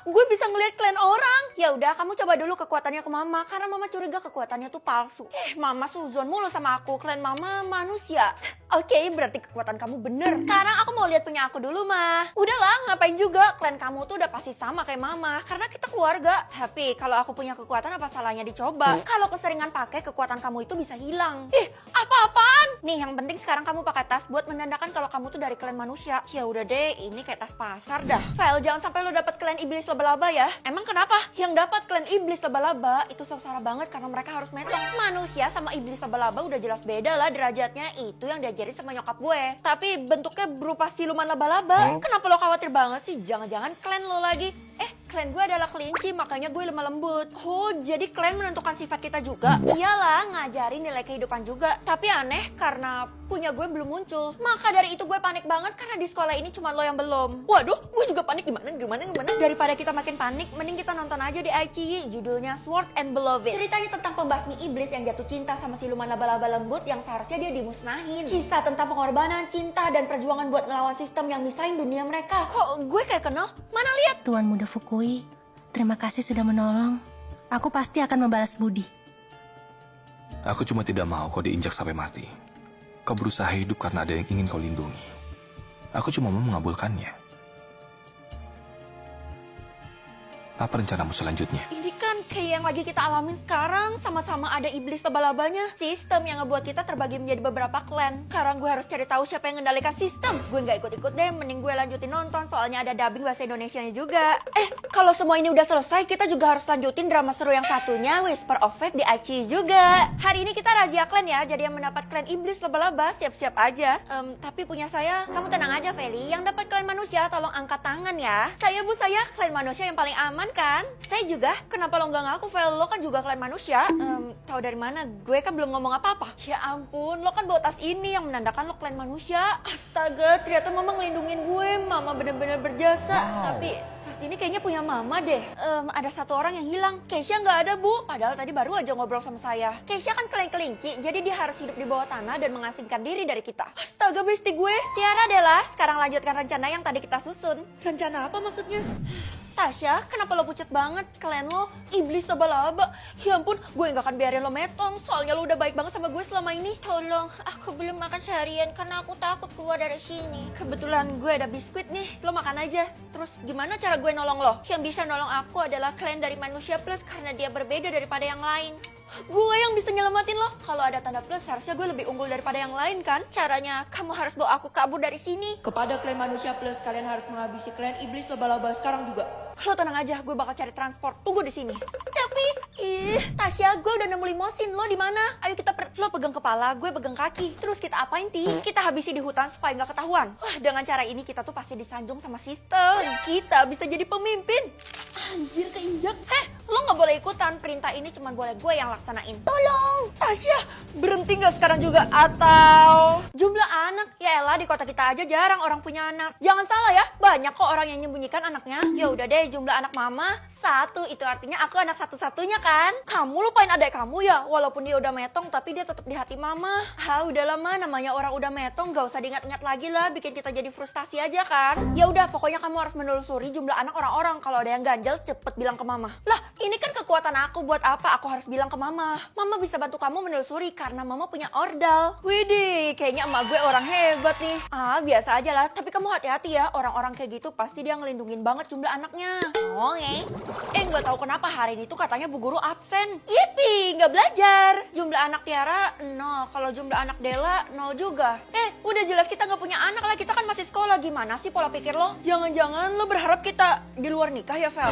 gue bisa ngeliat klan orang. Ya udah, kamu coba dulu kekuatannya ke mama, karena mama curiga kekuatannya tuh palsu. Mama suzon mulu sama aku, klan mama manusia. Oke, berarti kekuatan kamu bener. Sekarang aku mau lihat punya aku dulu, mah. Udahlah, ngapain juga, klan kamu tuh udah pasti sama kayak mama, karena kita keluarga. Tapi kalau aku punya kekuatan, apa salahnya dicoba? Kalau keseringan pakai, kekuatan kamu itu bisa hilang. Apa-apaan? Nih, yang penting sekarang kamu pakai tas buat menandakan kalau kamu tuh dari klan manusia. Ya udah deh, ini kayak tas pasar dah. Vel, jangan sampai lo dapet klan iblis laba-laba ya. Emang kenapa? Yang dapat klan iblis laba-laba itu sengsara banget karena mereka harus metong. Manusia sama iblis laba-laba udah jelas beda lah derajatnya. Itu yang diajarin sama nyokap gue. Tapi bentuknya berupa siluman laba-laba. Kenapa lo khawatir banget sih? Jangan-jangan klan lo lagi. Klan gue adalah kelinci, makanya gue lemah lembut. Oh, jadi klan menentukan sifat kita juga? Iyalah, ngajarin nilai kehidupan juga. Tapi aneh karena punya gue belum muncul. Maka dari itu gue panik banget karena di sekolah ini cuma lo yang belum. Waduh, gue juga panik gimana? Daripada kita makin panik, mending kita nonton aja di iQIYI. Judulnya Sword and Beloved. Ceritanya tentang pembasmi iblis yang jatuh cinta sama siluman laba-laba lembut yang seharusnya dia dimusnahin. Kisah tentang pengorbanan, cinta, dan perjuangan buat ngelawan sistem yang misahin dunia mereka. Kok gue kayak kenal? Mana lihat? Tuan Muda Fukui, terima kasih sudah menolong. Aku pasti akan membalas budi. Aku cuma tidak mau kau diinjak sampai mati. Kau berusaha hidup karena ada yang ingin kau lindungi. Aku cuma mau mengabulkannya. Apa rencanamu selanjutnya? Ini kan kayak yang lagi kita alamin sekarang, sama-sama ada iblis laba-labanya. Sistem yang ngebuat kita terbagi menjadi beberapa klan. Sekarang gue harus cari tahu siapa yang mengendalikan sistem. Gue nggak ikut-ikut deh, mending gue lanjutin nonton, soalnya ada dubbing bahasa Indonesianya juga. Kalau semua ini udah selesai, kita juga harus lanjutin drama seru yang satunya, Whisper of Fate di iQIYI juga. Hari ini kita razia klan ya, jadi yang mendapat klan iblis laba-laba, siap-siap aja. Tapi punya saya, kamu tenang aja Feli, yang dapat klan manusia tolong angkat tangan ya. Saya bu, saya klan manusia yang paling aman kan? Saya juga. Kenapa lo nggak ngaku, Vel? Lo kan juga klan manusia. Tahu dari mana? Gue kan belum ngomong apa-apa. Ya ampun, lo kan bawa tas ini yang menandakan lo klan manusia. Astaga, ternyata mama ngelindungin gue. Mama bener-bener berjasa. Tapi tas ini kayaknya punya mama deh. Ada satu orang yang hilang. Keisha nggak ada, Bu. Padahal tadi baru aja ngobrol sama saya. Keisha kan klan kelinci, jadi dia harus hidup di bawah tanah dan mengasingkan diri dari kita. Astaga, bestie gue. Tiara Della, sekarang lanjutkan rencana yang tadi kita susun. Rencana apa maksudnya? Tasya, kenapa lo pucat banget? Klan lo iblis laba-laba. Ya ampun, gue gak akan biarin lo metong. Soalnya lo udah baik banget sama gue selama ini. Tolong, aku belum makan seharian karena aku takut keluar dari sini. Kebetulan gue ada biskuit nih, lo makan aja. Terus gimana cara gue nolong lo? Yang bisa nolong aku adalah klan dari manusia plus karena dia berbeda daripada yang lain. Gue yang bisa nyelamatin lo. Kalau ada tanda plus, harusnya gue lebih unggul daripada yang lain kan? Caranya, kamu harus bawa aku kabur dari sini. Kepada klan manusia plus, kalian harus menghabisi klan iblis laba-laba sekarang juga. Lo tenang aja, gue bakal cari transport. Tunggu di sini. Tapi, Tasya, gue udah nemu limosin. Lo di mana? Ayo kita lo pegang kepala, gue pegang kaki. Terus kita apain, Ti? Kita habisi di hutan supaya nggak ketahuan. Wah, dengan cara ini kita tuh pasti disanjung sama sistem. Kita bisa jadi pemimpin. Anjir, keinjak. Lo nggak boleh ikutan. Perintah ini cuma boleh gue yang laksanain. Tolong, Tasya, berhenti nggak sekarang juga? Atau jumlah anak? Ya elah, di kota kita aja jarang orang punya anak. Jangan salah ya, banyak kok orang yang menyembunyikan anaknya. Ya udah deh, jumlah anak mama 1, itu artinya aku anak satu-satunya kan? Kamu lupain adek kamu ya, walaupun dia udah metong tapi dia tetap di hati mama. Udah lama namanya orang udah metong, gak usah diingat-ingat lagi lah, bikin kita jadi frustasi aja kan? Ya udah, pokoknya kamu harus menelusuri jumlah anak orang-orang. Kalau ada yang ganjel, cepet bilang ke mama. Lah, ini kan kekuatan aku, buat apa aku harus bilang ke mama? Mama bisa bantu kamu menelusuri karena mama punya ordal. Widih, kayaknya emak gue orang hebat nih. Biasa aja lah, tapi kamu hati-hati ya, orang-orang kayak gitu pasti dia ngelindungin banget jumlah anaknya. Gak tahu kenapa hari ini tuh katanya bu guru absen. Yipi, nggak belajar. Jumlah anak Tiara 0, kalau jumlah anak Della 0 juga. Udah jelas kita nggak punya anak lah, kita kan masih sekolah. Gimana sih pola pikir lo? Jangan-jangan lo berharap kita di luar nikah ya, Vel?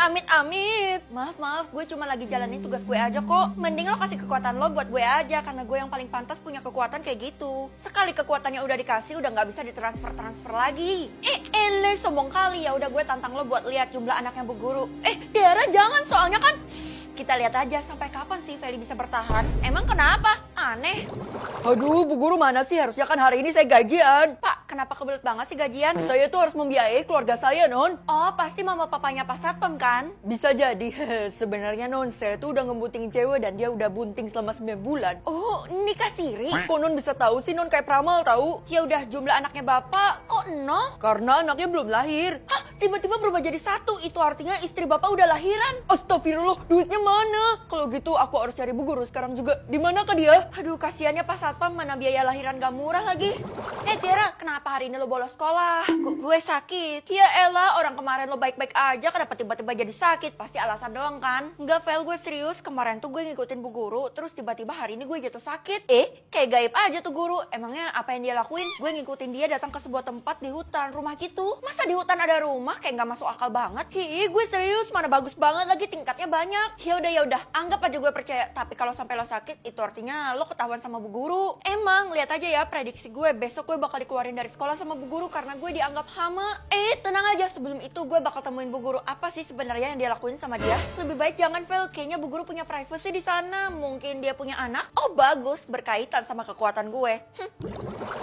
Amit-amit. Maaf, gue cuma lagi jalanin tugas gue aja kok. Mending lo kasih kekuatan lo buat gue aja, karena gue yang paling pantas punya kekuatan kayak gitu. Sekali kekuatannya udah dikasih, udah nggak bisa ditransfer lagi. Sombong kali. Ya udah, gue tantang lo buat lihat jumlah anaknya bu guru. Tiara jangan, soalnya kan kita lihat aja sampai kapan sih Feli bisa bertahan. Emang kenapa? Aneh. Aduh, bu guru mana sih? Harusnya kan hari ini saya gajian. Pak, kenapa kebelet banget sih gajian? Saya tuh harus membiayai keluarga saya, Non. Oh, pasti mama papanya Pak Satpam kan? Bisa jadi. Sebenarnya, Non, saya tuh udah ngebuntingin cewek dan dia udah bunting selama 9 bulan. Oh, nikah siri? Kok Non bisa tahu sih, Non, kayak peramal tahu? Ya udah, jumlah anaknya Bapak kok 0? Karena anaknya belum lahir. Hah? Tiba-tiba berubah jadi 1. Itu artinya istri Bapak udah lahiran. Astagfirullah, duitnya mana? Kalau gitu aku harus cari Bu Guru sekarang juga. Di mana kah dia? Aduh, kasihannya Pak Satpam, mana biaya lahiran gak murah lagi. Tiara, kenapa hari ini lo bolos sekolah? Gue sakit. Ya elah, orang kemarin lo baik-baik aja, kenapa tiba-tiba jadi sakit? Pasti alasan doang kan? Enggak, Vel, gue serius. Kemarin tuh gue ngikutin Bu Guru, terus tiba-tiba hari ini gue jatuh sakit. Kayak gaib aja tuh guru. Emangnya apa yang dia lakuin? Gue ngikutin dia datang ke sebuah tempat di hutan, rumah gitu. Masa di hutan ada rumah? Kayak gak masuk akal banget. Gue serius, mana bagus banget lagi, tingkatnya banyak. Ya udah, anggap aja gue percaya. Tapi kalau sampai lo sakit, itu artinya lo ketahuan sama Bu Guru. Emang, lihat aja ya prediksi gue, besok gue bakal dikeluarin dari sekolah sama Bu Guru karena gue dianggap hama. Tenang aja, sebelum itu gue bakal temuin Bu Guru apa sih sebenarnya yang dia lakuin sama dia. Lebih baik jangan, Vel, kayaknya Bu Guru punya privacy di sana. Mungkin dia punya anak. Oh bagus, berkaitan sama kekuatan gue.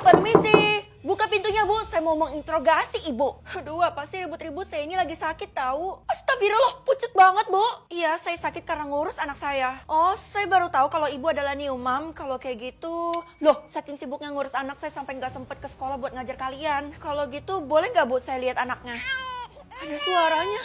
Permisi, buka pintunya Bu, saya mau menginterogasi Ibu. Aduh, apa sih ribut-ribut, saya ini lagi sakit tahu. Astagfirullah, pucet banget Bu. Iya, saya sakit karena ngurus anak saya. Oh, saya baru tahu kalau Ibu adalah new mom. Kalau kayak gitu, loh, saking sibuknya ngurus anak saya sampai nggak sempet ke sekolah buat ngajar kalian. Kalau gitu, boleh nggak Bu saya lihat anaknya? Ada suaranya.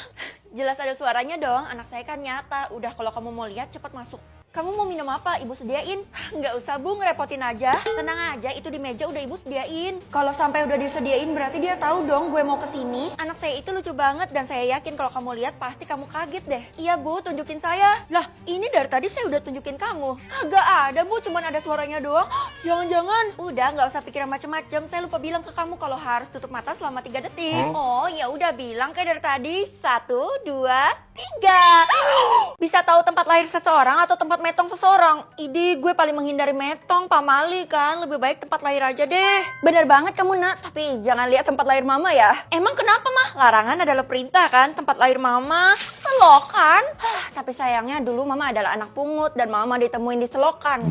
Jelas ada suaranya dong, anak saya kan nyata. Udah, kalau kamu mau lihat cepat masuk. Kamu mau minum apa? Ibu sediain? Nggak usah Bu, ngerepotin aja. Tenang aja, itu di meja udah Ibu sediain. Kalau sampai udah disediain berarti dia tahu dong gue mau kesini. Anak saya itu lucu banget dan saya yakin kalau kamu lihat pasti kamu kaget deh. Iya Bu, tunjukin saya. Lah, ini dari tadi saya udah tunjukin kamu. Kagak ada Bu, cuman ada suaranya doang. Jangan-jangan. Udah, nggak usah pikiran macem-macem. Saya lupa bilang ke kamu kalau harus tutup mata selama 3 detik. Oh, ya udah bilang kayak dari tadi. 1, 2, 3. Bisa tahu tempat lahir seseorang atau tempat metong seseorang? Idi, gue paling menghindari metong, pamali kan. Lebih baik tempat lahir aja deh. Bener banget kamu Nak, tapi jangan lihat tempat lahir mama ya. Emang kenapa Mah? Larangan adalah perintah kan? Tempat lahir mama selokan. Tapi sayangnya dulu mama adalah anak pungut dan mama ditemuin di selokan.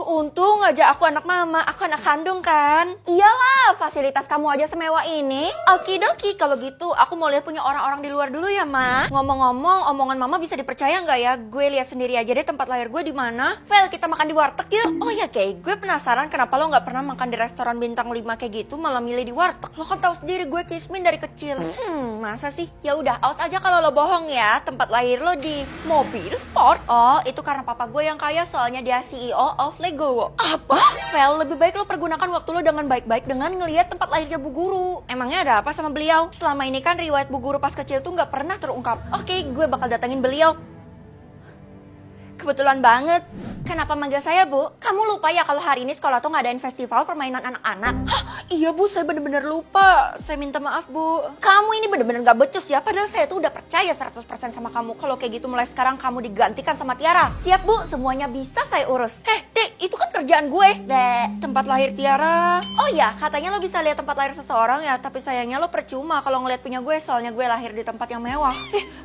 Untung aja aku anak mama, aku anak kandung kan. Iyalah, fasilitas kamu aja semewah ini. Okidoki, kalau gitu aku mau lihat punya orang-orang di luar dulu ya Ma. Ngomong-ngomong, omongan mama bisa dipercaya nggak ya? Gue lihat sendiri aja deh tempat lahir gue di mana. Vel, kita makan di warteg yuk. Oh ya Kay, gue penasaran kenapa lo nggak pernah makan di restoran bintang 5 kayak gitu, malah milih di warteg. Lo kan tahu sendiri gue kismin dari kecil. Masa sih? Ya udah, out aja kalau lo bohong ya. Tempat lahir lo di mobil sport. Oh, itu karena papa gue yang kaya, soalnya dia CEO of Lego. Apa? Vel, lebih baik lo pergunakan waktu lo dengan baik-baik dengan ngelihat tempat lahirnya Bu Guru. Emangnya ada apa sama beliau? Selama ini kan riwayat Bu Guru pas kecil tuh nggak pernah terungkap. Oke, gue bakal datengin beliau. Kebetulan banget. Kenapa manggil saya Bu? Kamu lupa ya kalau hari ini sekolah tuh ngadain festival permainan anak-anak? Hah, iya Bu, saya bener-bener lupa. Saya minta maaf Bu. Kamu ini bener-bener gak becus ya, padahal saya tuh udah percaya 100% sama kamu. Kalau kayak gitu mulai sekarang kamu digantikan sama Tiara. Siap Bu, semuanya bisa saya urus. Tik, itu kan kerjaan gue. Tempat lahir Tiara. Oh ya, katanya lo bisa lihat tempat lahir seseorang ya, tapi sayangnya lo percuma kalau ngeliat punya gue, soalnya gue lahir di tempat yang mewah.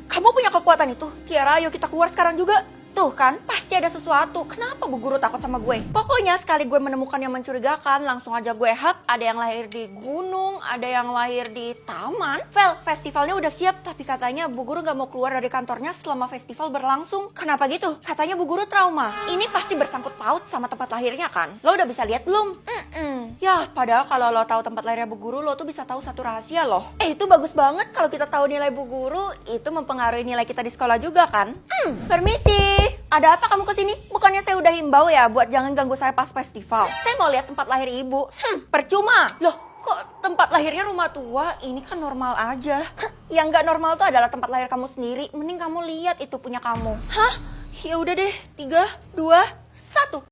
Kamu punya kekuatan itu? Tiara, ayo kita keluar sekarang juga. Tuh kan, pasti ada sesuatu. Kenapa Bu Guru takut sama gue? Pokoknya sekali gue menemukan yang mencurigakan, langsung aja gue hack. Ada yang lahir di gunung, ada yang lahir di taman. Vel, festivalnya udah siap, tapi katanya Bu Guru gak mau keluar dari kantornya selama festival berlangsung. Kenapa gitu? Katanya Bu Guru trauma. Ini pasti bersangkut paut sama tempat lahirnya kan? Lo udah bisa lihat belum? Ya, padahal kalau lo tahu tempat lahirnya Bu Guru, lo tuh bisa tahu satu rahasia loh. Itu bagus banget kalau kita tahu nilai Bu Guru, itu mempengaruhi nilai kita di sekolah juga kan? Permisi. Ada apa kamu kesini? Bukannya saya udah himbau ya buat jangan ganggu saya pas festival. Saya mau lihat tempat lahir ibu. Percuma. Loh, kok tempat lahirnya rumah tua? Ini kan normal aja. Yang nggak normal tuh adalah tempat lahir kamu sendiri. Mending kamu lihat itu punya kamu. Hah? Ya udah deh. 3, 2, 1.